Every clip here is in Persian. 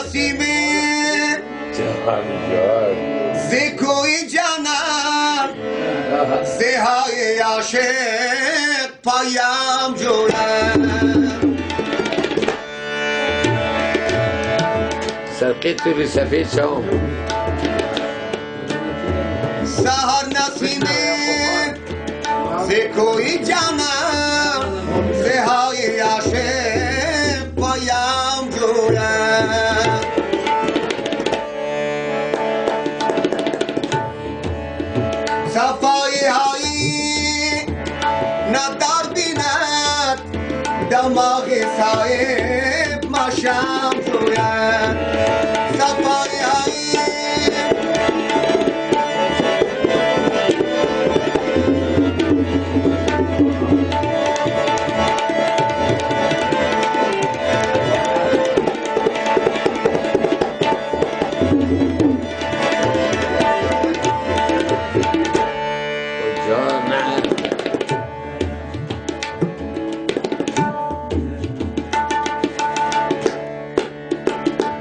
نسیمه زکوی جانم زهای عاشق پایم جویم سرقیت توی سفید شام سهر نسیمه زکوی جانم زهای عاشق پایم جویم صفایی هایی ندار بیند دماغ صاحب مشام جوید صفایی هایی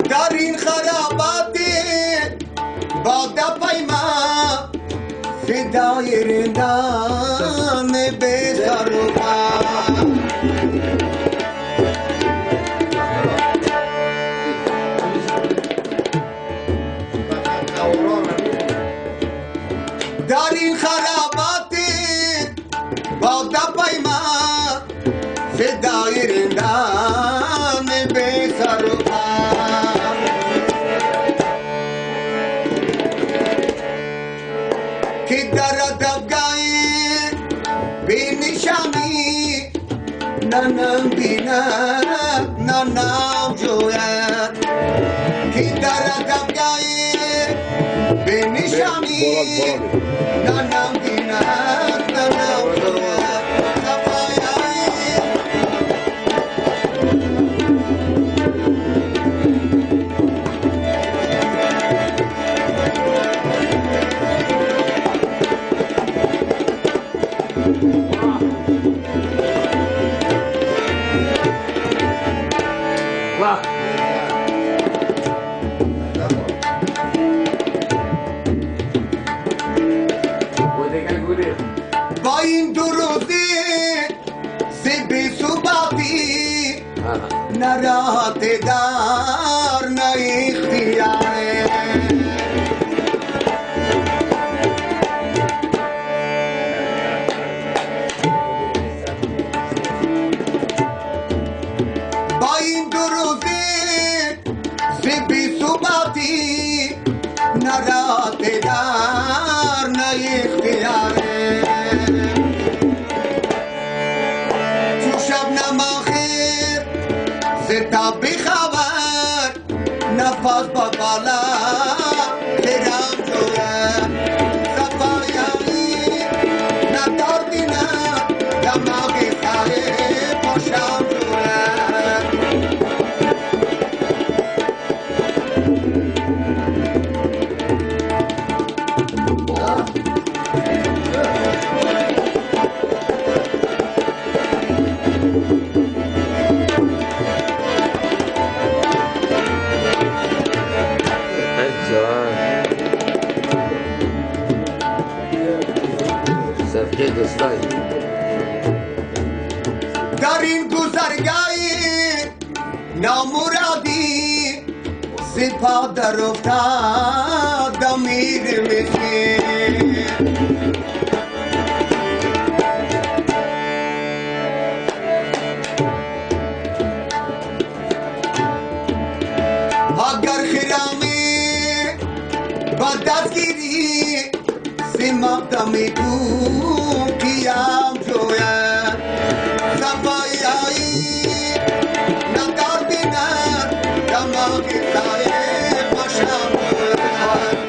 در این خرابات باده پیما فدای رندان به سر و پا در این خرابات باده پیما فدای رندان به سر و پا که در ادبگاهی بی نشانی ننم بیند ننم جوید که در ادبگاهی بی نشانی ننم بیند ننم جوید با این دو روزی بی ثباتی نراحت دار نه اختیاره با این دو روزی بی ثباتی نراحت دار نه اختیاره تا بخواد نفس با بالا خیرم جوید صفایی ندار بینم دماغ صاحب پاشم جوید در این گذرگاهی نامرادی سپاه در افتاد آمیری مسکین اگر خرامی با دستگیری سماقدمی تو کیم جوید صفایی ندار بیند دماغ صاحب مشام جوید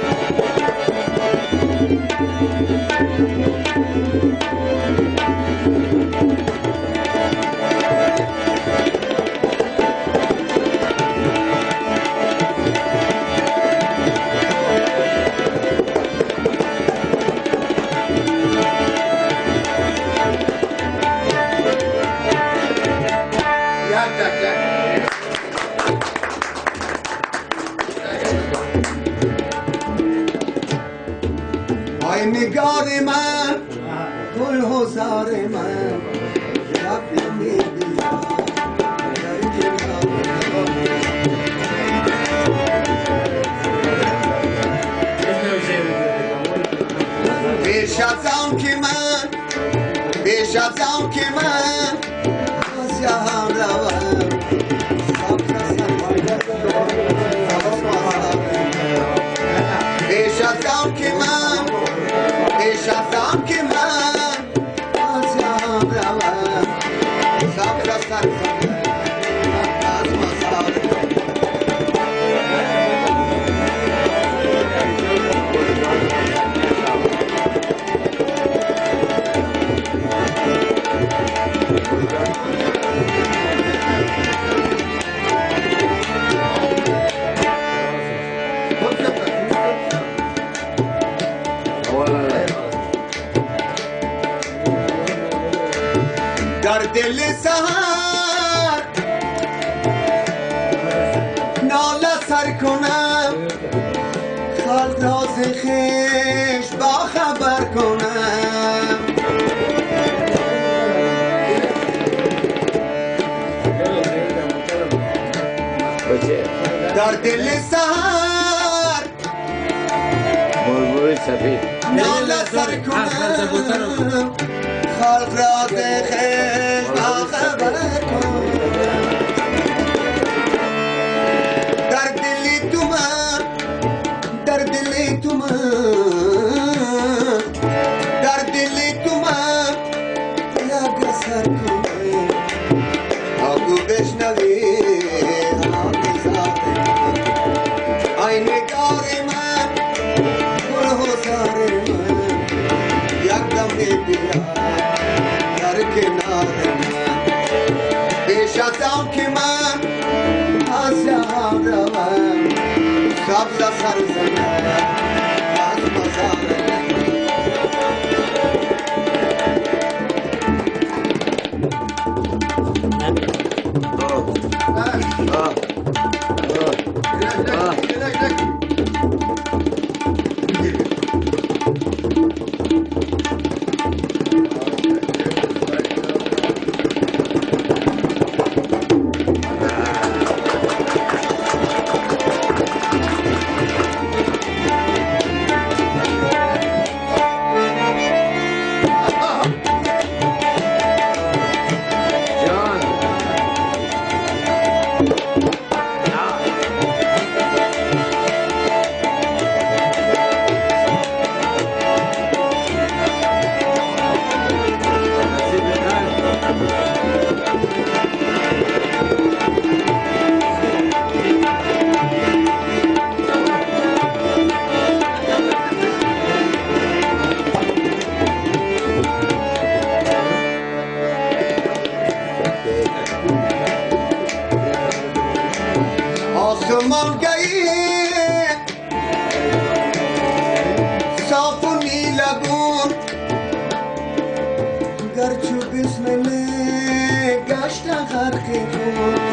ای نگار من گل حضار من شب نمیدی بیش از آن که من بیش از آن که من از جهان روم بیش از آن که من بیش از آن که من از جهان روم صبر سر از مسار در دل سهر ناله سر کنم خلق راز خویش با خبر کنم در دل سهر بلبل سفید ناله سر کنم خلق راز خویش با خبر کنم در دل تو من در دل تو من در دل تو من یک سر کنم آگو بشنوی ای نگار من گل حضار من یک دم بیا در کنار من بیش از آن که من از جهان روم سبز سر زنم از مزار آسمان گئی صاف و نیلگون گرچه بسم الله گشت غرق کن